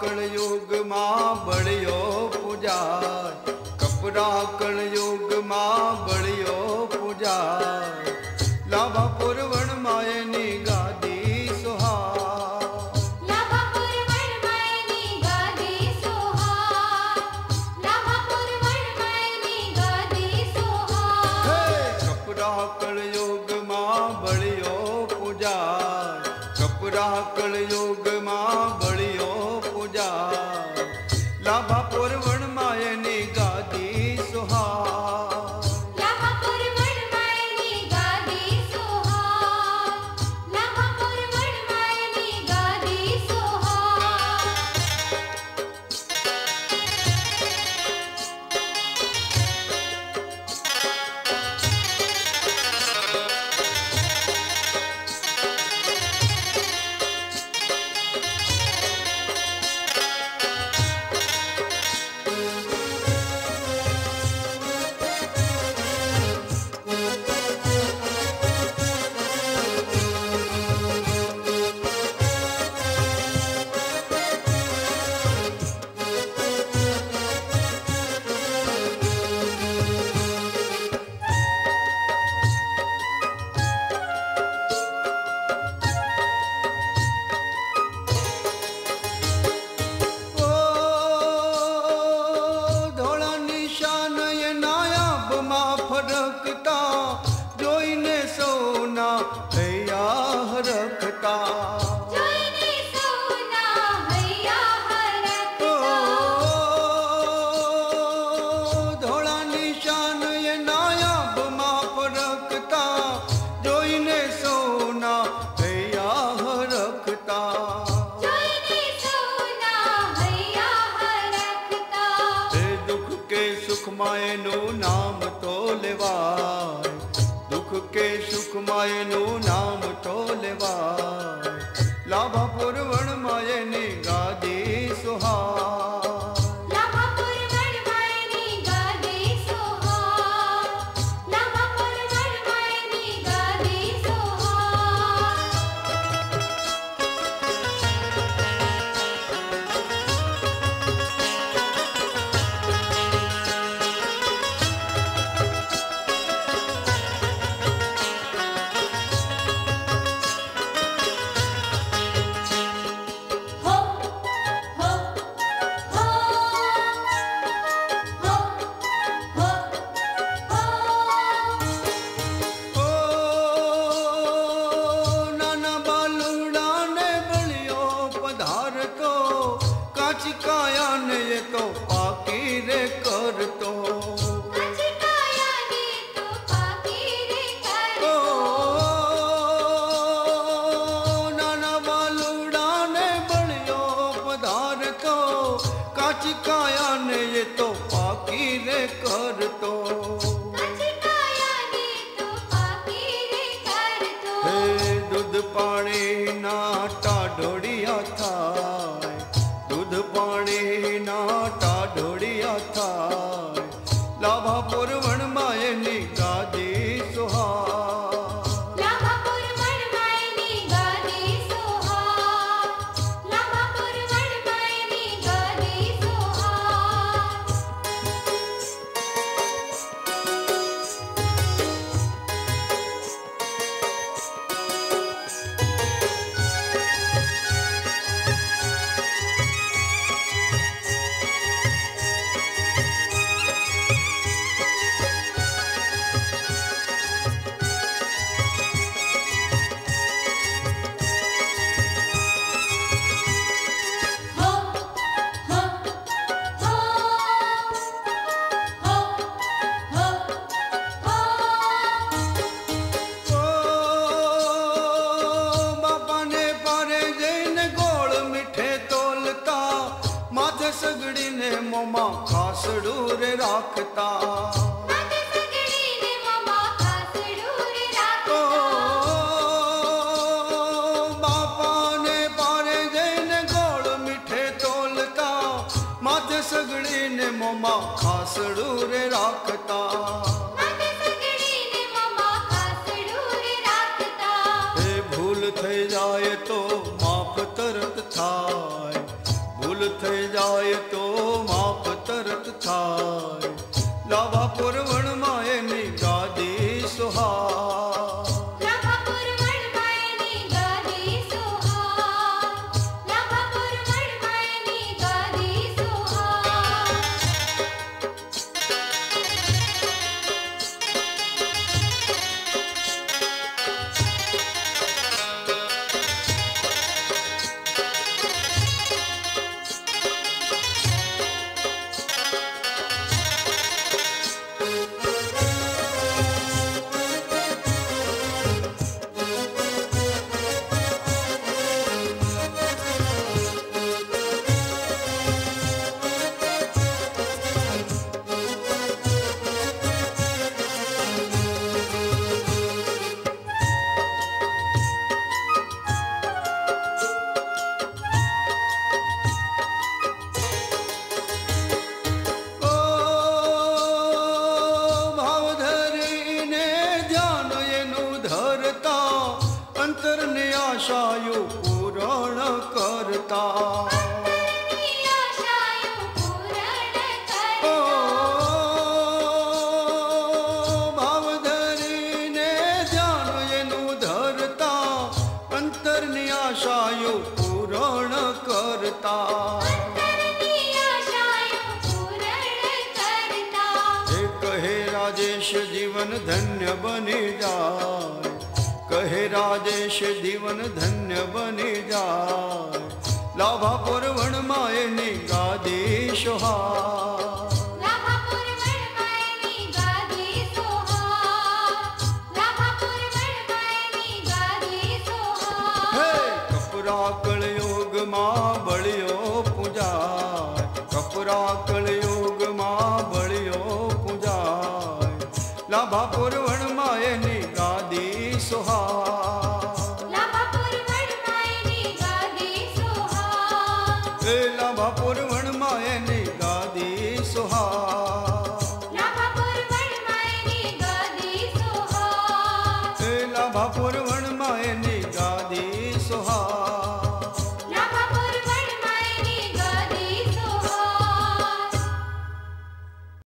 कलयुग मां बड़ियो पूजाय, कपरा कलयुग मां बड़ियो पूजाय। लाभापुर वण मायनी गादी सुहाय, लाभापुर वण मायनी गादी सुहाय, लाभापुर वण मायनी गादी सुहाय। हे कपरा कलयुग मां बड़ियो पूजाय, कपरा कलयुग मां बड़ियो पूजाय। लाभापुर वण मायनी गादी सुहाय, लाभापुर वण मायनी गादी सुहाय, लाभापुर वण मायनी गादी सुहाय। ओ धोला निशान ये नायाब मां फरकता, जोईने सोना हैया हरकता। जोईने सोना हैया हरकता, ओ धोला निशान ये नायाब मां फरकता, जोईने सोना हैया हरकता। जोईने सोना हैया हरकता। हे दुख के सुख मायनु नाम तो लेवाय, दुख के सुख मायनु नाम तो लेवाय। लाभापुर वण मायनी गादी सुहाय, लाभापुर वण मायनी गादी सुहाय, लाभापुर वण मायनी गादी सुहाय। हो हो हो हो हो हो। ओ नाना बालूड़ा ने बलियो पधार तो, काची काया ने ये तो पाकी रे कर तो। कचकाया ने तो पाकी रे कर ओ तो, नाना बालूड़ा ने बलियो पधार तो, काची काया ने ये तो पाकी रे कर तो। कचकाया ने तो पाकी रे कर तो। हे दूध पाणी ना टाढोड़िया थाय, दूध पाणी ना टाढोड़िया थाय। लाभापुर वण मायनी गादी सुहाय, लाभापुर वण मायनी गादी सुहाय, लाभापुर वण मायनी गादी सुहाय। हो हो हो हो हो हो। ओ बापा ने पारे जैन गोळ मिठे तोलता, माथे सगड़ी ने मोमा खासड़ू रे राखता। माथे सगड़ी ने मोमा खासड़ू रे ओ राखता, बापा ने पारे जैन गोळ मिठे तोलता, माथे सगड़ी ने मोमा खासड़ू रे राखता। माथे सगड़ी ने मोमा खासड़ू रे राखता। हे भूल થઈ જાય તો માફ તરત થાય, ભૂલ થઈ જાય તો માફ તરત થાય. લાભાપુર વણમાં એની ગાદી સુહાય. લાભાપુર વણમાં એની ગાદી સુહાય. લાભાપુર વણમાં એની ગાદી સુહાય. આશાયું પૂરણ કરતા. અંતરની આશાયું પૂરણ ઓ કરતા. ભાવ ધરીને ધ્યાન એનું ધરતા. અંતરની આશાયું પૂરણ કરતા. અંતરની આશાયું પૂરણ કરતા. એ કહે રાજેશ જીવન ધન્ય બની જાય. કહે રાજેશ જીવન ધન્ય બની જાય. લાભાપુર વણમાં એની ગાદી સોહાય. લાભાપુર વણમાં એની ગાદી સોહાય. લાભાપુર વણમાં એની ગાદી હે સોહાય. કપરા કળયુગમાં બળિયો પૂજાય. કપરા કળયુગમાં બળિયો પૂજાય. લાભાપુર વણમાં એની ગાદી સોહાય. લાભાપુર વણમાં એની ગાદી સોહાય. એ લાભાપુર વણમાં એની ગાદી સોહાય. લાભાપુર વણમાં એની ગાદી સોહાય. એ લાભાપુર વણમાં એની ગાદી સોહાય.